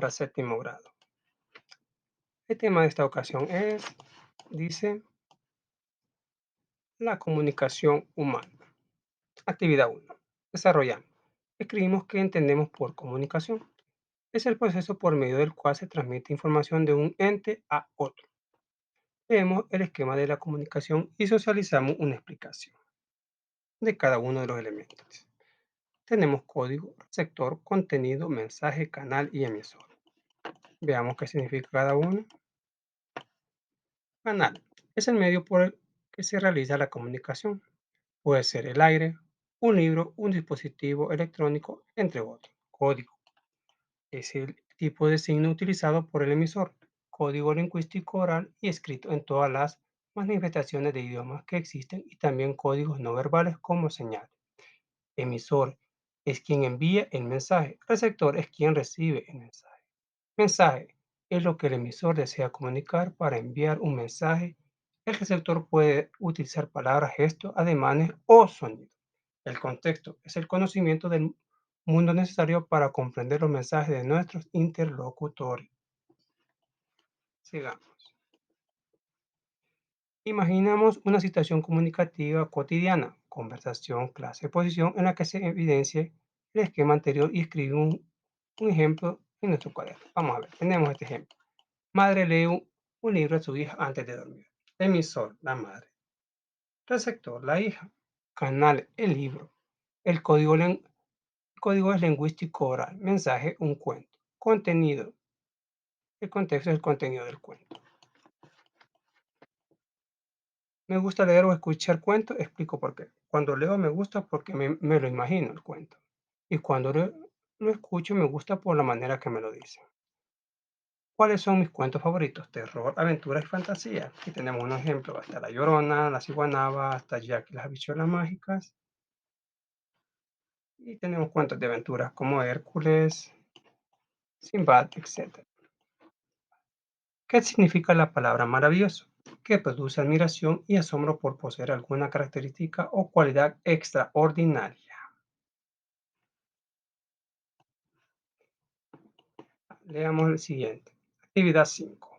para séptimo grado. El tema de esta ocasión dice, la comunicación humana. Actividad uno. Desarrollamos. Escribimos qué entendemos por comunicación. Es el proceso por medio del cual se transmite información de un ente a otro. Vemos el esquema de la comunicación y socializamos una explicación de cada uno de los elementos. Tenemos código, receptor, contenido, mensaje, canal y emisor. Veamos qué significa cada uno. Canal es el medio por el que se realiza la comunicación. Puede ser el aire, un libro, un dispositivo electrónico, entre otros. Código es el tipo de signo utilizado por el emisor. Código lingüístico oral y escrito en todas las manifestaciones de idiomas que existen y también códigos no verbales como señal. Emisor es quien envía el mensaje. Receptor es quien recibe el mensaje. Mensaje es lo que el emisor desea comunicar para enviar un mensaje. El receptor puede utilizar palabras, gestos, ademanes o sonidos. El contexto es el conocimiento del mundo necesario para comprender los mensajes de nuestros interlocutores. Sigamos. Imaginamos una situación comunicativa cotidiana, conversación, clase, posición, en la que se evidencie el esquema anterior y escribimos un ejemplo en nuestro cuaderno. Vamos a ver, tenemos este ejemplo. Madre lee un libro a su hija antes de dormir. Emisor, la madre. Receptor, la hija. Canal, el libro. El código es lingüístico oral. Mensaje, un cuento. Contenido. El contexto es el contenido del cuento. Me gusta leer o escuchar cuentos, explico por qué. Cuando leo me gusta porque me lo imagino el cuento. Y cuando lo escucho me gusta por la manera que me lo dicen. ¿Cuáles son mis cuentos favoritos? Terror, aventuras y fantasía. Aquí tenemos un ejemplo, hasta La Llorona, La Ciguanaba, hasta Jack y las habichuelas mágicas. Y tenemos cuentos de aventuras como Hércules, Sinbad, etc. ¿Qué significa la palabra maravilloso? Que produce admiración y asombro por poseer alguna característica o cualidad extraordinaria. Leamos el siguiente. Actividad 5.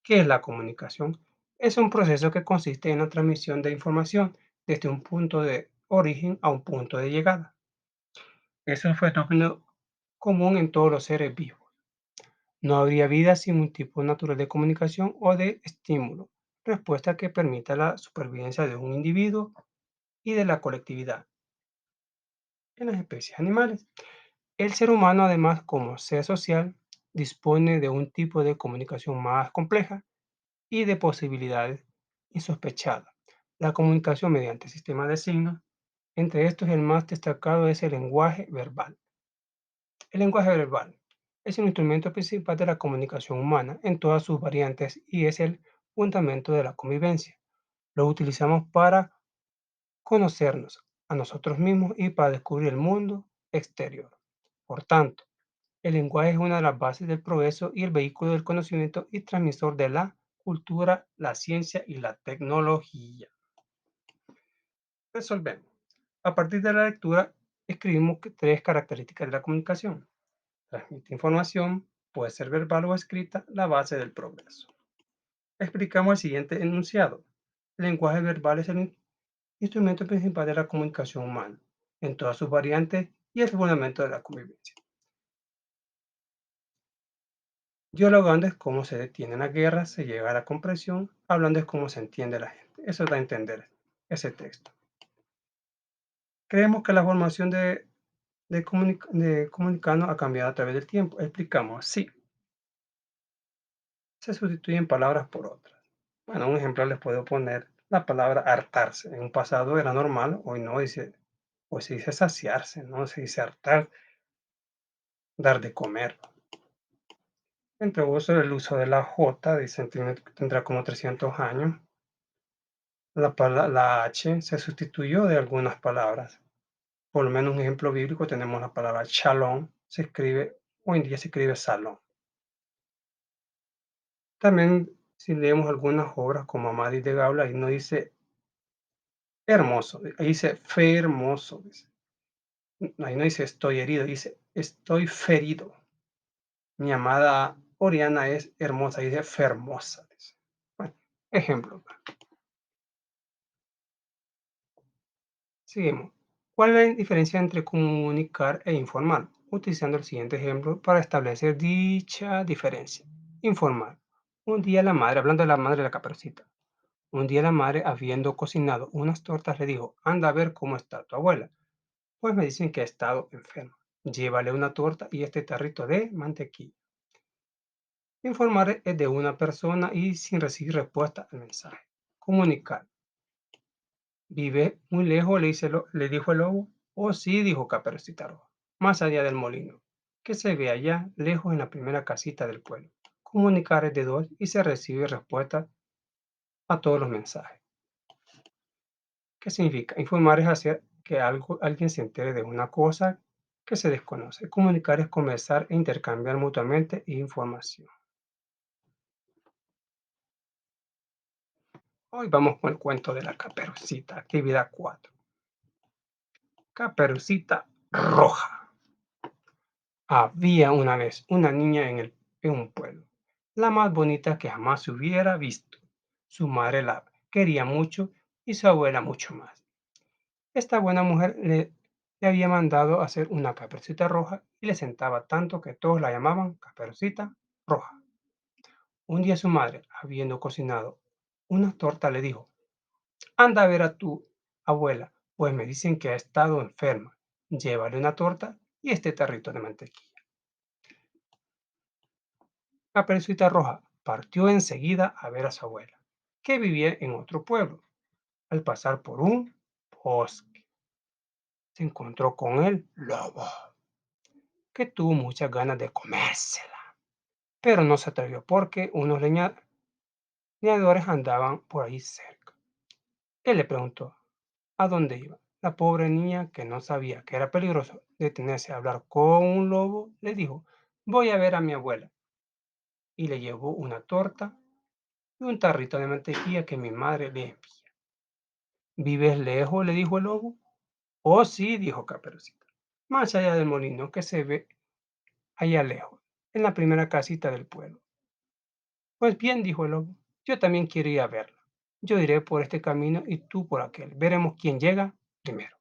¿Qué es la comunicación? Es un proceso que consiste en la transmisión de información desde un punto de origen a un punto de llegada. Es un fenómeno común en todos los seres vivos. No habría vida sin un tipo natural de comunicación o de estímulo, respuesta que permita la supervivencia de un individuo y de la colectividad en las especies animales. El ser humano, además, como ser social, dispone de un tipo de comunicación más compleja y de posibilidades insospechadas. La comunicación mediante sistemas de signos, entre estos el más destacado es el lenguaje verbal. El lenguaje verbal es un instrumento principal de la comunicación humana en todas sus variantes y es el fundamento de la convivencia. Lo utilizamos para conocernos a nosotros mismos y para descubrir el mundo exterior. Por tanto, el lenguaje es una de las bases del progreso y el vehículo del conocimiento y transmisor de la cultura, la ciencia y la tecnología. Resolvemos. A partir de la lectura, escribimos tres características de la comunicación. Transmite información, puede ser verbal o escrita, la base del progreso. Explicamos el siguiente enunciado. El lenguaje verbal es el instrumento principal de la comunicación humana, en todas sus variantes y el fundamento de la convivencia. Dialogando es cómo se detiene la guerra, se llega a la comprensión, hablando es cómo se entiende la gente. Eso da a entender ese texto. Creemos que la formación de comunicarnos ha cambiado a través del tiempo. Explicamos, sí, se sustituyen palabras por otras. Bueno, un ejemplo les puedo poner la palabra hartarse. En un pasado era normal, hoy no, hoy se dice saciarse, no se dice hartar, dar de comer. Entre otros, el uso de la J, dicen que tendrá como 300 años. La H se sustituyó de algunas palabras. Por lo menos un ejemplo bíblico tenemos la palabra shalom, se escribe, hoy en día se escribe salón. También si leemos algunas obras como Amadís de Gaula, ahí no dice hermoso, ahí dice fe hermoso. Dice. Ahí no dice estoy herido, dice estoy ferido. Mi amada Oriana es hermosa, dice fermosa. Dice. Bueno, ejemplo. Seguimos. ¿Cuál es la diferencia entre comunicar e informar? Utilizando el siguiente ejemplo para establecer dicha diferencia. Informar. Un día la madre, hablando de la madre de la Caperucita, un día la madre, habiendo cocinado unas tortas, le dijo, anda a ver cómo está tu abuela. Pues me dicen que ha estado enferma. Llévale una torta y este tarrito de mantequilla. Informar es de una persona y sin recibir respuesta al mensaje. Comunicar. ¿Vive muy lejos? Le dijo el lobo. Oh, sí, dijo Caperucita Roja. Más allá del molino, que se ve allá, lejos en la primera casita del pueblo. Comunicar es de dos y se recibe respuesta a todos los mensajes. ¿Qué significa? Informar es hacer que alguien se entere de una cosa que se desconoce. Comunicar es conversar e intercambiar mutuamente información. Hoy vamos con el cuento de la Caperucita, actividad 4. Caperucita Roja. Había una vez una niña en un pueblo, la más bonita que jamás se hubiera visto. Su madre la quería mucho y su abuela mucho más. Esta buena mujer le había mandado hacer una caperucita roja y le sentaba tanto que todos la llamaban Caperucita Roja. Un día su madre, habiendo cocinado una torta, le dijo, anda a ver a tu abuela, pues me dicen que ha estado enferma. Llévale una torta y este tarrito de mantequilla. Caperucita Roja partió enseguida a ver a su abuela, que vivía en otro pueblo. Al pasar por un bosque, se encontró con el lobo, que tuvo muchas ganas de comérsela, pero no se atrevió porque unos leñadores andaban por ahí cerca. Él le preguntó a dónde iba. La pobre niña, que no sabía que era peligroso detenerse a hablar con un lobo, le dijo, voy a ver a mi abuela. Y le llevó una torta y un tarrito de mantequilla que mi madre le envió. ¿Vives lejos? Le dijo el lobo. Oh, sí, dijo Caperucita. Más allá del molino que se ve allá lejos, en la primera casita del pueblo. Pues bien, dijo el lobo, yo también quiero ir a verla. Yo iré por este camino y tú por aquel. Veremos quién llega primero.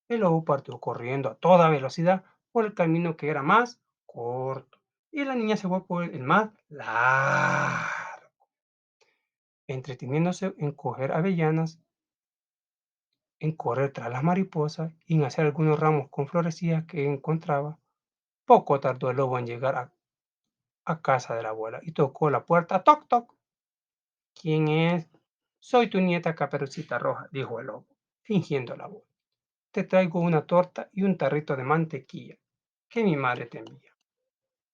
El lobo partió corriendo a toda velocidad por el camino que era más corto. Y la niña se fue por el más largo, entreteniéndose en coger avellanas, en correr tras las mariposas y en hacer algunos ramos con florecillas que encontraba. Poco tardó el lobo en llegar a casa de la abuela y tocó la puerta. ¡Toc, toc! ¿Quién es? Soy tu nieta Caperucita Roja, dijo el lobo, fingiendo la voz. Te traigo una torta y un tarrito de mantequilla que mi madre te envía.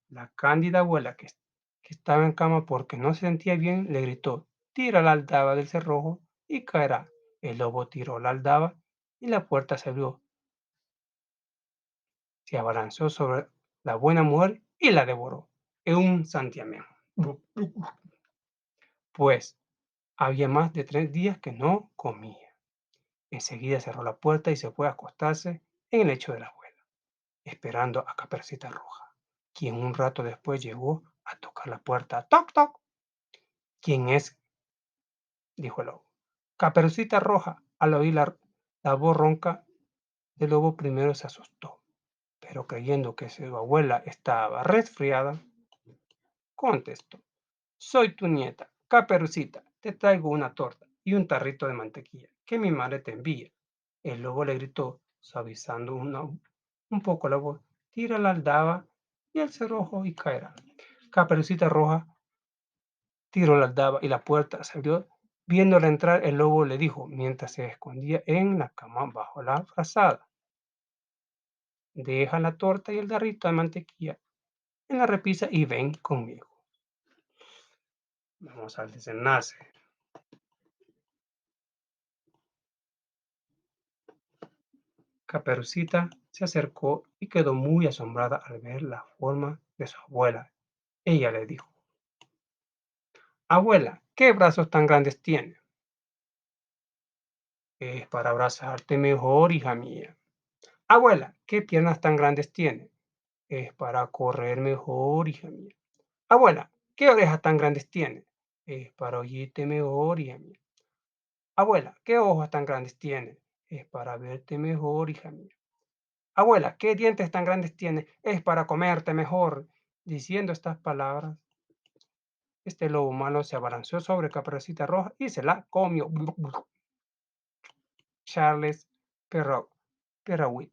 La cándida abuela, que estaba en cama porque no se sentía bien, le gritó, tira la aldaba del cerrojo y caerá. El lobo tiró la aldaba y la puerta se abrió. Se abalanzó sobre la buena mujer y la devoró en un santiamén. Pues había más de 3 días que no comía. Enseguida cerró la puerta y se fue a acostarse en el lecho de la abuela, esperando a Caperucita Roja, quien un rato después llegó a tocar la puerta. ¡Toc, toc! ¿Quién es? Dijo el lobo. Caperucita Roja. Al oír la voz ronca del lobo, primero se asustó, pero creyendo que su abuela estaba resfriada, contestó, soy tu nieta, Caperucita, te traigo una torta y un tarrito de mantequilla que mi madre te envía. El lobo le gritó, suavizando un poco la voz, tira la aldaba y el cerrojo y caerá. Caperucita Roja tiró la aldaba y la puerta se abrió. Viéndola entrar, el lobo le dijo, mientras se escondía en la cama bajo la frazada, deja la torta y el tarrito de mantequilla en la repisa y ven conmigo. Vamos al desenlace. Caperucita se acercó y quedó muy asombrada al ver la forma de su abuela. Ella le dijo, abuela, ¿qué brazos tan grandes tiene? Es para abrazarte mejor, hija mía. Abuela, ¿qué piernas tan grandes tiene? Es para correr mejor, hija mía. Abuela, ¿qué orejas tan grandes tiene? Es para oírte mejor, hija mía. Abuela, ¿qué ojos tan grandes tiene? Es para verte mejor, hija mía. Abuela, ¿qué dientes tan grandes tiene? Es para comerte mejor. Diciendo estas palabras, este lobo malo se abalanzó sobre Caperucita Roja y se la comió. Charles Perrault, Perrault,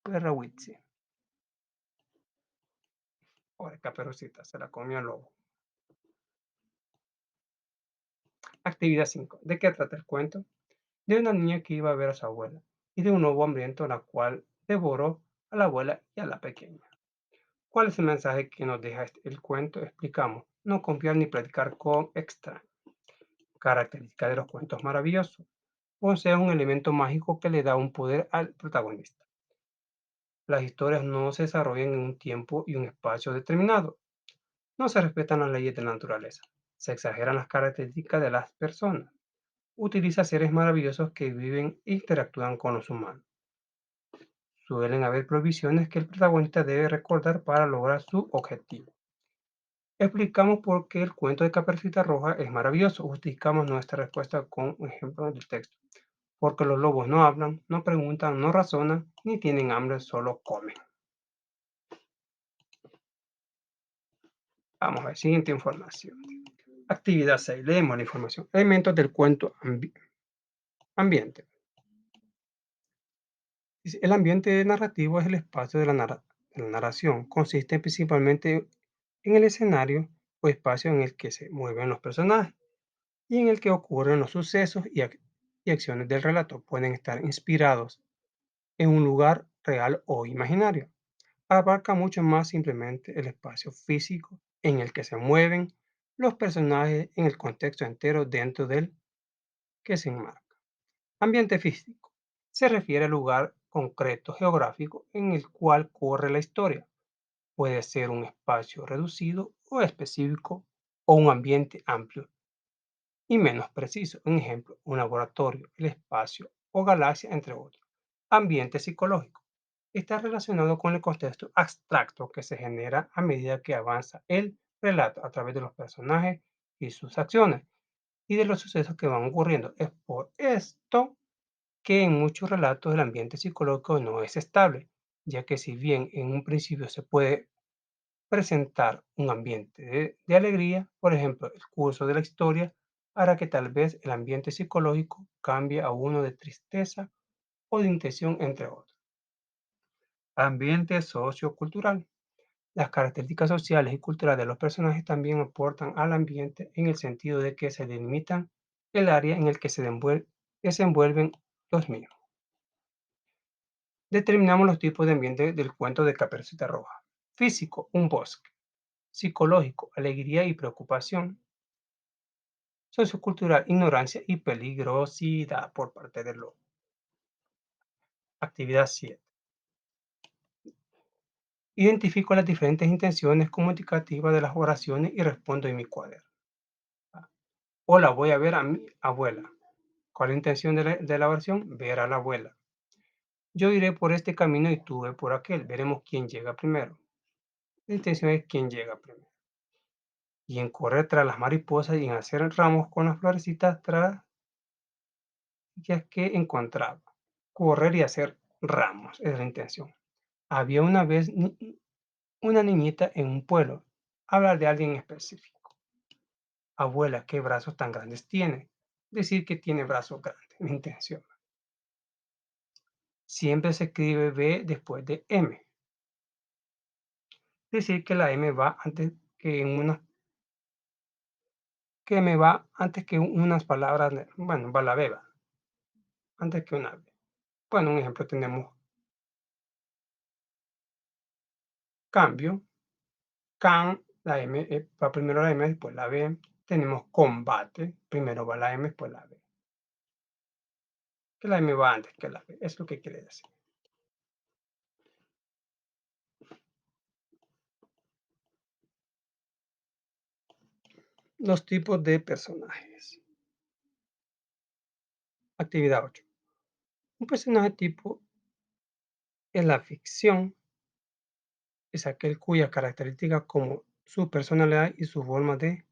Perrault, sí. Pobre Caperucita, se la comió el lobo. Actividad 5. ¿De qué trata el cuento? De una niña que iba a ver a su abuela y de un lobo hambriento la cual devoró a la abuela y a la pequeña. ¿Cuál es el mensaje que nos deja el cuento? Explicamos. No confiar ni platicar con extraños. Característica de los cuentos maravillosos. Posee un elemento mágico que le da un poder al protagonista. Las historias no se desarrollan en un tiempo y un espacio determinado. No se respetan las leyes de la naturaleza. Se exageran las características de las personas. Utiliza seres maravillosos que viven e interactúan con los humanos. Suelen haber provisiones que el protagonista debe recordar para lograr su objetivo. Explicamos por qué el cuento de Caperucita Roja es maravilloso. Justificamos nuestra respuesta con un ejemplo del texto. Porque los lobos no hablan, no preguntan, no razonan, ni tienen hambre, solo comen. Vamos a ver, siguiente información. Actividad 6. Leemos la información. Elementos del cuento ambiente. Dice, el ambiente narrativo es el espacio de de la narración. Consiste principalmente en el escenario o espacio en el que se mueven los personajes y en el que ocurren los sucesos y acciones del relato. Pueden estar inspirados en un lugar real o imaginario. Abarca mucho más simplemente el espacio físico en el que se mueven los personajes en el contexto entero dentro del que se enmarca. Ambiente físico. Se refiere al lugar concreto geográfico en el cual corre la historia. Puede ser un espacio reducido o específico o un ambiente amplio y menos preciso. Un ejemplo, un laboratorio, el espacio o galaxia, entre otros. Ambiente psicológico. Está relacionado con el contexto abstracto que se genera a medida que avanza el relato a través de los personajes y sus acciones y de los sucesos que van ocurriendo. Es por esto que en muchos relatos el ambiente psicológico no es estable, ya que si bien en un principio se puede presentar un ambiente de alegría, por ejemplo, el curso de la historia hará que tal vez el ambiente psicológico cambie a uno de tristeza o de intención, entre otros. Ambiente sociocultural. Las características sociales y culturales de los personajes también aportan al ambiente en el sentido de que se delimitan el área en el que se desenvuelven los mismos. Determinamos los tipos de ambiente del cuento de Caperucita Roja. Físico, un bosque. Psicológico, alegría y preocupación. Sociocultural, ignorancia y peligrosidad por parte del lobo. Actividad 7. Identifico las diferentes intenciones comunicativas de las oraciones y respondo en mi cuaderno. Ah, hola, voy a ver a mi abuela. ¿Cuál es la intención de la oración? Ver a la abuela. Yo iré por este camino y tú ve por aquel. Veremos quién llega primero. La intención es quién llega primero. Y en correr tras las mariposas y en hacer ramos con las florecitas tras ellas que encontraba. Correr y hacer ramos es la intención. Había una vez una niñita en un pueblo. Hablar de alguien específico. Abuela, ¿qué brazos tan grandes tiene? Decir que tiene brazos grandes, mi intención. Siempre se escribe B después de M. Decir que la M va antes que en una que me va antes que unas palabras, bueno, va la B va, antes que una B. Bueno, un ejemplo tenemos cambio, can, la M, va primero la M, después la B. Tenemos combate, primero va la M, después la B. Que la M va antes que la B, es lo que quiere decir. Los tipos de personajes. Actividad 8. Un personaje tipo en la ficción es aquel cuyas características como su personalidad y su forma de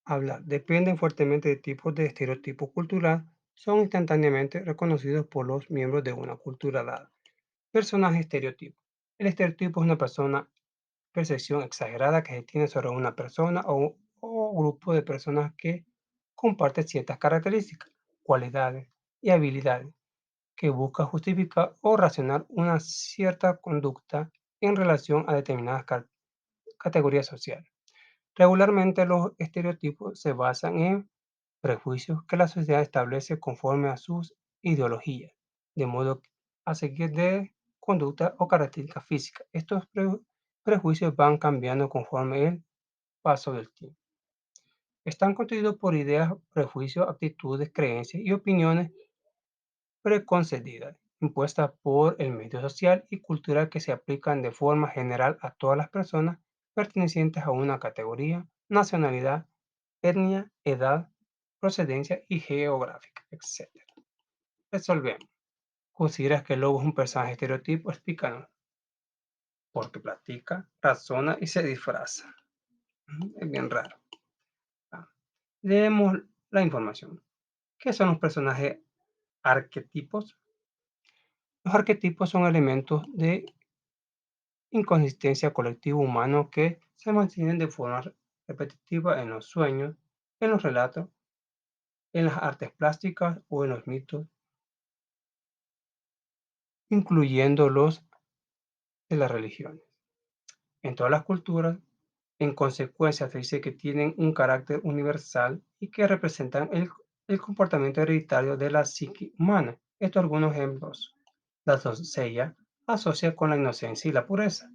hablar dependen fuertemente de tipos de estereotipo cultural, son instantáneamente reconocidos por los miembros de una cultura dada. Personaje estereotipo. El estereotipo es una percepción exagerada que se tiene sobre una persona o grupo de personas que comparten ciertas características, cualidades y habilidades que busca justificar o racionar una cierta conducta en relación a determinadas categorías sociales. Regularmente los estereotipos se basan en prejuicios que la sociedad establece conforme a sus ideologías, de modo a seguir de conducta o características físicas. Estos prejuicios van cambiando conforme el paso del tiempo. Están constituidos por ideas, prejuicios, actitudes, creencias y opiniones preconcebidas, impuestas por el medio social y cultural que se aplican de forma general a todas las personas pertenecientes a una categoría, nacionalidad, etnia, edad, procedencia y geográfica, etc. Resolvemos. ¿Consideras que el lobo es un personaje estereotipo? Explícanos. Porque platica, razona y se disfraza. Es bien raro. Ah, leemos la información. ¿Qué son los personajes arquetipos? Los arquetipos son elementos de inconsistencia colectivo humano que se mantienen de forma repetitiva en los sueños, en los relatos, en las artes plásticas o en los mitos, incluyendo los de las religiones. En todas las culturas, en consecuencia, se dice que tienen un carácter universal y que representan el comportamiento hereditario de la psique humana. Estos algunos ejemplos. La doncella asocia con la inocencia y la pureza.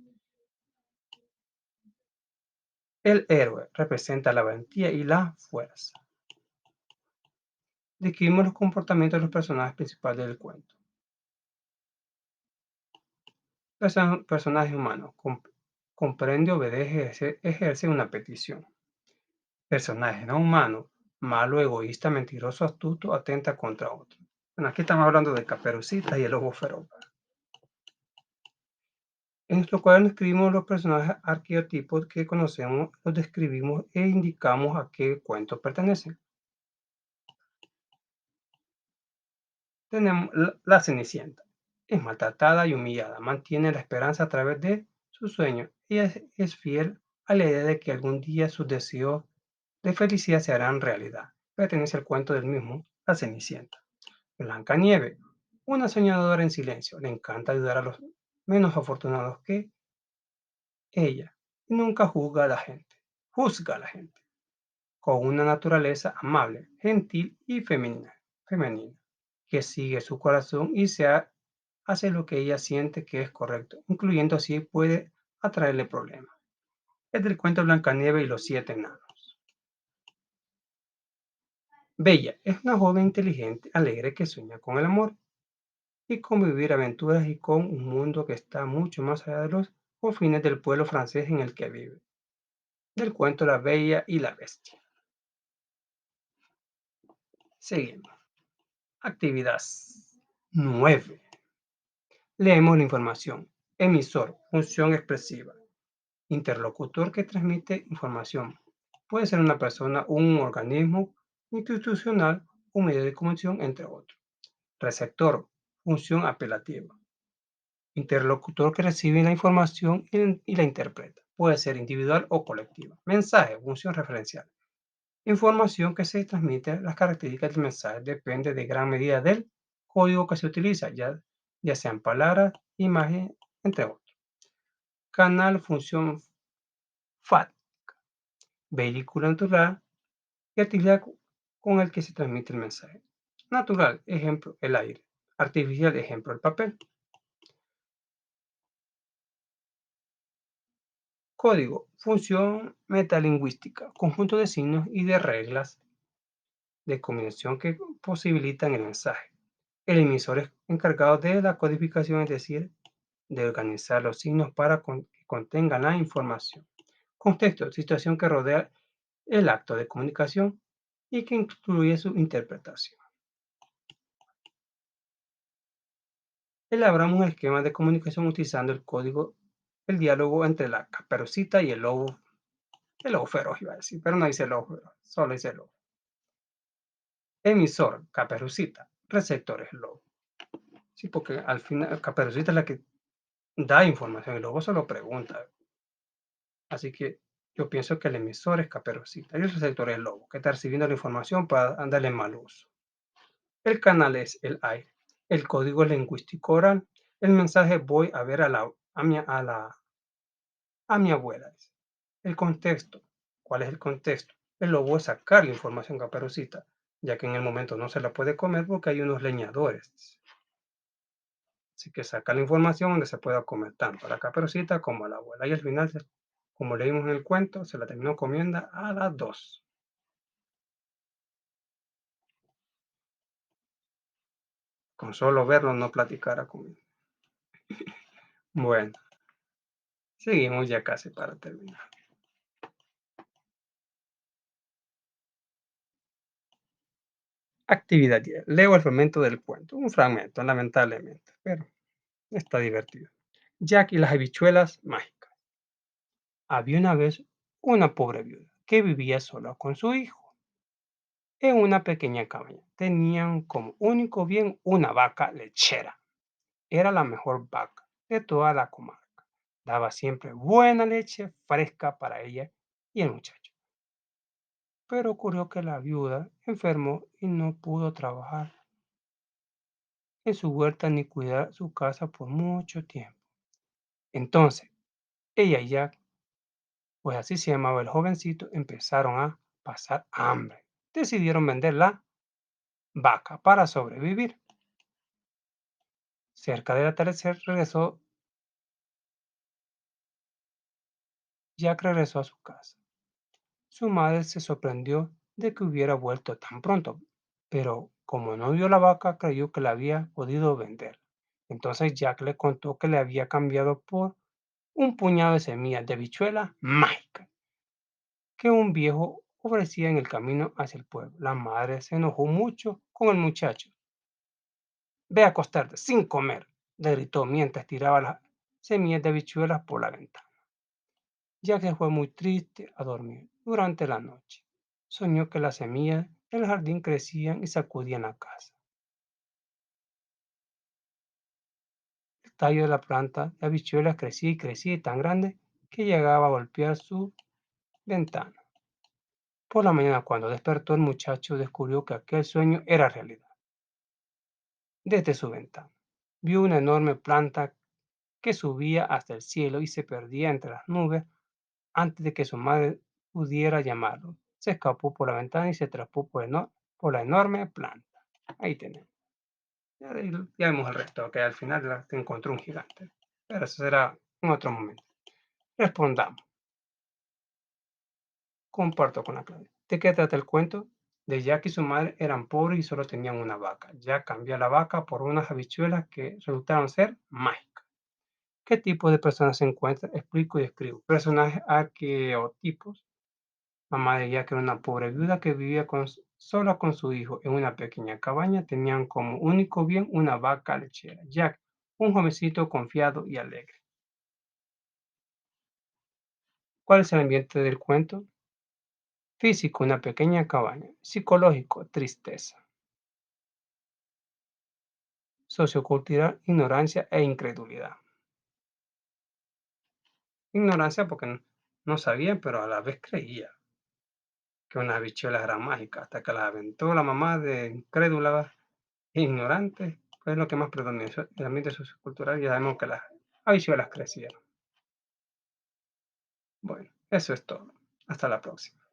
El héroe representa la valentía y la fuerza. Describimos los comportamientos de los personajes principales del cuento. Personaje humano. Comprende, obedece, ejerce una petición. Personaje no humano. Malo, egoísta, mentiroso, astuto, atenta contra otro. Bueno, aquí estamos hablando de Caperucita y el lobo feroz. En nuestro cuaderno escribimos los personajes arqueotipos que conocemos, los describimos e indicamos a qué cuento pertenecen. Tenemos la Cenicienta. Es maltratada y humillada, mantiene la esperanza a través de sus sueños. Ella es fiel a la idea de que algún día sus deseos de felicidad se harán realidad. Pertenece al cuento del mismo, La Cenicienta. Blancanieves, una soñadora en silencio, le encanta ayudar a los menos afortunados que ella y nunca juzga a la gente, con una naturaleza amable, gentil y femenina, que sigue su corazón y hace lo que ella siente que es correcto, incluyendo si puede atraerle problemas. Es del cuento Blancanieves y los siete enanos. Bella es una joven inteligente, alegre que sueña con el amor y con vivir aventuras y con un mundo que está mucho más allá de los confines del pueblo francés en el que vive. Del cuento La Bella y la Bestia. Seguimos. Actividad 9. Leemos la información. Emisor, función expresiva. Interlocutor que transmite información. Puede ser una persona, un organismo institucional, un medio de comunicación, entre otros. Receptor, función apelativa. Interlocutor que recibe la información y la interpreta. Puede ser individual o colectiva. Mensaje, función referencial. Información que se transmite, las características del mensaje depende de gran medida del código que se utiliza, ya sean palabras, imagen, entre otros. Canal, función FAT, vehículo natural y actividad con el que se transmite el mensaje. Natural, ejemplo, el aire. Artificial, ejemplo, el papel. Código, función metalingüística, conjunto de signos y de reglas de combinación que posibilitan el mensaje. El emisor es encargado de la codificación, es decir, de organizar los signos para que contengan la información. Contexto, situación que rodea el acto de comunicación y que incluye su interpretación. Elaboramos un esquema de comunicación utilizando el código el diálogo entre la Caperucita y el lobo feroz iba a decir, pero no dice lobo feroz, solo dice lobo. Emisor, Caperucita, receptor es lobo. Sí, porque al final Caperucita es la que da información, el lobo solo pregunta. Así que yo pienso que el emisor es Caperucita y el receptor es lobo, que está recibiendo la información para darle mal uso. El canal es el aire. El código lingüístico oral. El mensaje voy a ver a mi abuela. Dice. El contexto. ¿Cuál es el contexto? El lobo es sacar la información a Caperucita, ya que en el momento no se la puede comer porque hay unos leñadores. Así que saca la información donde se pueda comer tanto a la Caperucita como a la abuela. Y al final, como leímos en el cuento, se la terminó comiendo a las dos. Con solo verlo no platicara conmigo. Bueno, seguimos ya casi para terminar. Actividad 10. Leo el fragmento del cuento. Un fragmento, lamentablemente, pero está divertido. Jack y las habichuelas mágicas. Había una vez una pobre viuda que vivía sola con su hijo en una pequeña cabaña. Tenían como único bien una vaca lechera. Era la mejor vaca de toda la comarca. Daba siempre buena leche fresca para ella y el muchacho. Pero ocurrió que la viuda enfermó y no pudo trabajar en su huerta ni cuidar su casa por mucho tiempo. Entonces, ella y Jack, pues así se llamaba el jovencito, empezaron a pasar hambre. Decidieron vender la vaca para sobrevivir. Cerca del atardecer Jack regresó a su casa. Su madre se sorprendió de que hubiera vuelto tan pronto, pero como no vio la vaca, creyó que la había podido vender. Entonces Jack le contó que le había cambiado por un puñado de semillas de habichuela mágica que un viejo ofrecía en el camino hacia el pueblo. La madre se enojó mucho con el muchacho. Ve a acostarte sin comer, le gritó mientras tiraba las semillas de habichuelas por la ventana. Ya que fue muy triste a dormir durante la noche. Soñó que las semillas del jardín crecían y sacudían la casa. El tallo de la planta de habichuelas crecía y crecía y tan grande que llegaba a golpear su ventana. Por la mañana, cuando despertó, el muchacho descubrió que aquel sueño era realidad. Desde su ventana, vio una enorme planta que subía hasta el cielo y se perdía entre las nubes antes de que su madre pudiera llamarlo. Se escapó por la ventana y se trepó por la enorme planta. Ahí tenemos. Ya vemos el resto, que al final se encontró un gigante. Pero eso será en otro momento. Respondamos. Comparto con la clave. ¿De qué trata el cuento? De Jack y su madre eran pobres y solo tenían una vaca. Jack cambió a la vaca por unas habichuelas que resultaron ser mágicas. ¿Qué tipo de personas se encuentran? Explico y escribo. Personajes arqueotipos. Mamá de Jack era una pobre viuda que vivía sola con su hijo en una pequeña cabaña. Tenían como único bien una vaca lechera. Jack, un jovencito confiado y alegre. ¿Cuál es el ambiente del cuento? Físico, una pequeña cabaña. Psicológico, tristeza. Sociocultural, ignorancia e incredulidad. Ignorancia porque no sabía, pero a la vez creía que unas habichuelas eran mágicas, hasta que las aventó la mamá de incrédula e ignorante, fue lo que más predominó. El ambiente sociocultural, ya sabemos que las habichuelas crecieron. Bueno, eso es todo. Hasta la próxima.